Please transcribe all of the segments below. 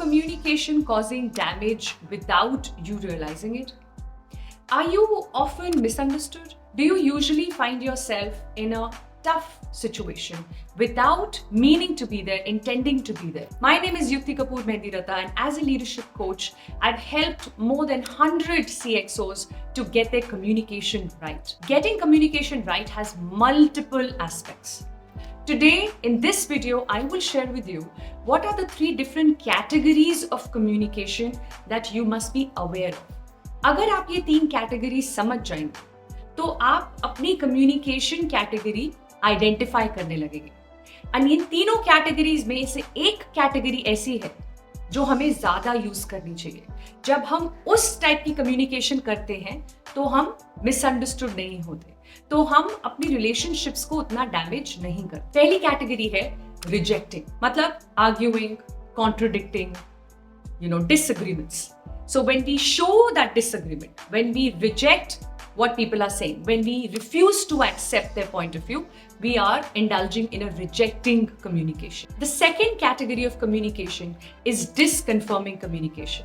communication causing damage without you realizing it? Are you often misunderstood? Do you usually find yourself in a tough situation without meaning to be there, intending to be there? My name is Yukti Kapoor Mehandiratta, and as a leadership coach, I've helped more than 100 CXOs to get their communication right. Getting communication right has multiple aspects. Today, in this video, I will share with you what are the 3 different categories of communication that you must be aware of. अगर आप ये 3 categories समझ जाएंगे तो आप अपनी communication category identify करने लगेंगे। और इन तीनों कैटेगरीज में से एक कैटेगरी ऐसी है जो हमें ज्यादा यूज करनी चाहिए। जब हम उस टाइप की कम्युनिकेशन करते हैं तो हम मिसअंडरस्टूड नहीं होते, तो हम अपनी रिलेशनशिप्स को उतना डैमेज नहीं करते। पहली कैटेगरी है रिजेक्टिंग, मतलब arguing, contradicting, disagreements. So when we show that disagreement, when we reject what people are saying, when we refuse to accept their point of view, we are indulging in a rejecting communication. The second category of communication is disconfirming communication,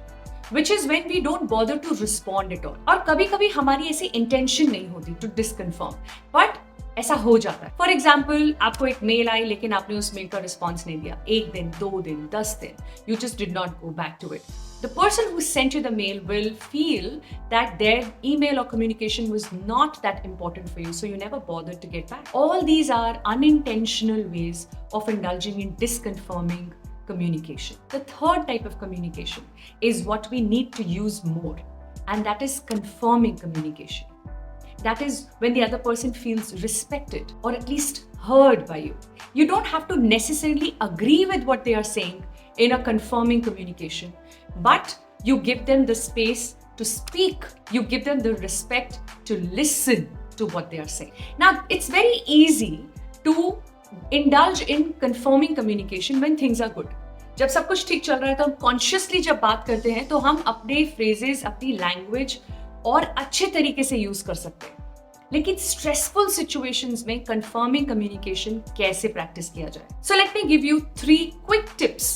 which is when we don't bother to respond at all. और कभी-कभी हमारी ऐसी intention नहीं होती to disconfirm, but ऐसा हो जाता है। फॉर एग्जाम्पल, आपको एक मेल आई लेकिन आपने उस मेल का रिस्पॉन्स नहीं दिया। 1 दिन, 2 दिन, 10 दिन, you just did not go back to it. The person who sent you the mail will feel that their email or communication was not that important for you, so you never bothered to get back. All these are unintentional ways of indulging in disconfirming communication. The third type of communication is what we need to use more, and that is confirming communication. That is when the other person feels respected or at least heard by you. You don't have to necessarily agree with what they are saying in a confirming communication, but you give them the space to speak. You give them the respect to listen to what they are saying. Now, it's very easy to indulge in confirming communication when things are good. जब सब कुछ ठीक चल रहा है तो हम consciously जब बात करते हैं तो हम अपने फ्रेजेस, अपनी लैंग्वेज और अच्छे तरीके से यूज कर सकते हैं। लेकिन स्ट्रेसफुल सिचुएशंस में कंफर्मिंग कम्युनिकेशन कैसे प्रैक्टिस किया जाए? So let me give you 3 quick tips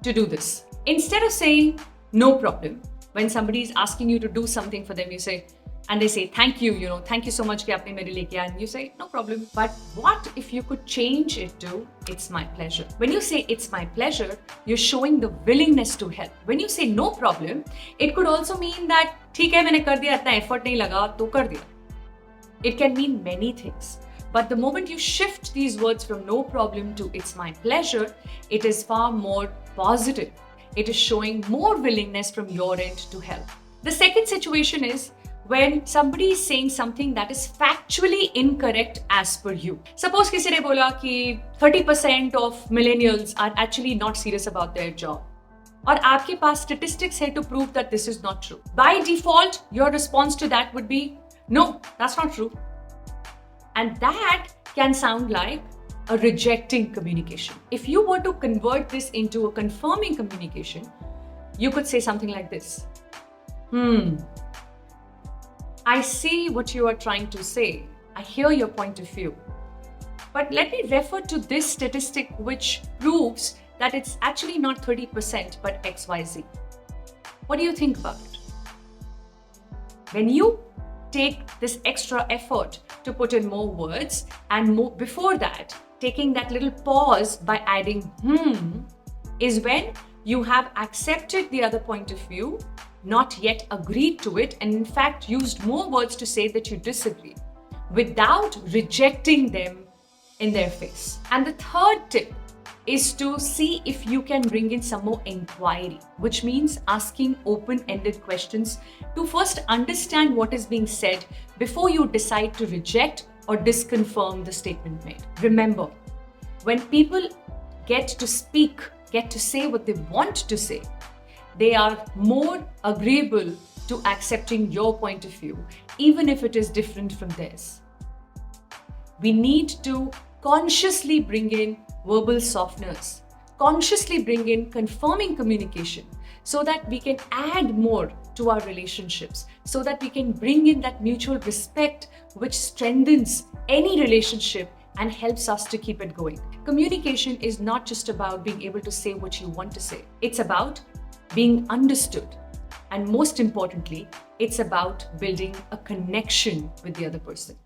to do this. Instead of saying no problem when somebody is asking you to do something for them, you say and they say thank you, thank you so much कि आपने मेरे लिए किया, and you say no problem. But what if you could change it to it's my pleasure? When you say it's my pleasure, you're showing the willingness to help. When you say no problem, it could also mean that ठीक है, मैंने कर दिया, इतना effort नहीं लगा तो कर दिया. It can mean many things. But the moment you shift these words from no problem to it's my pleasure, it is far more positive. It is showing more willingness from your end to help. The second situation is when somebody is saying something that is factually incorrect as per you. Suppose किसी ने बोला कि 30% of millennials are actually not serious about their job. और आपके पास statistics है to prove that this is not true. By default, your response to that would be, no, that's not true. And that can sound like a rejecting communication. If you were to convert this into a confirming communication, you could say something like this. I see what you are trying to say. I hear your point of view. But let me refer to this statistic which proves that it's actually not 30% but XYZ. What do you think about it? When you take this extra effort to put in more words and more, before that, taking that little pause by adding is when you have accepted the other point of view, not yet agreed to it, and in fact used more words to say that you disagree without rejecting them in their face. And the third tip is to see if you can bring in some more inquiry, which means asking open-ended questions to first understand what is being said before you decide to reject or disconfirm the statement made. Remember, when people get to speak, get to say what they want to say, they are more agreeable to accepting your point of view, even if it is different from theirs. We need to consciously bring in verbal softeners, consciously bring in confirming communication so that we can add more to our relationships, so that we can bring in that mutual respect which strengthens any relationship and helps us to keep it going. Communication is not just about being able to say what you want to say. It's about being understood. And most importantly, it's about building a connection with the other person.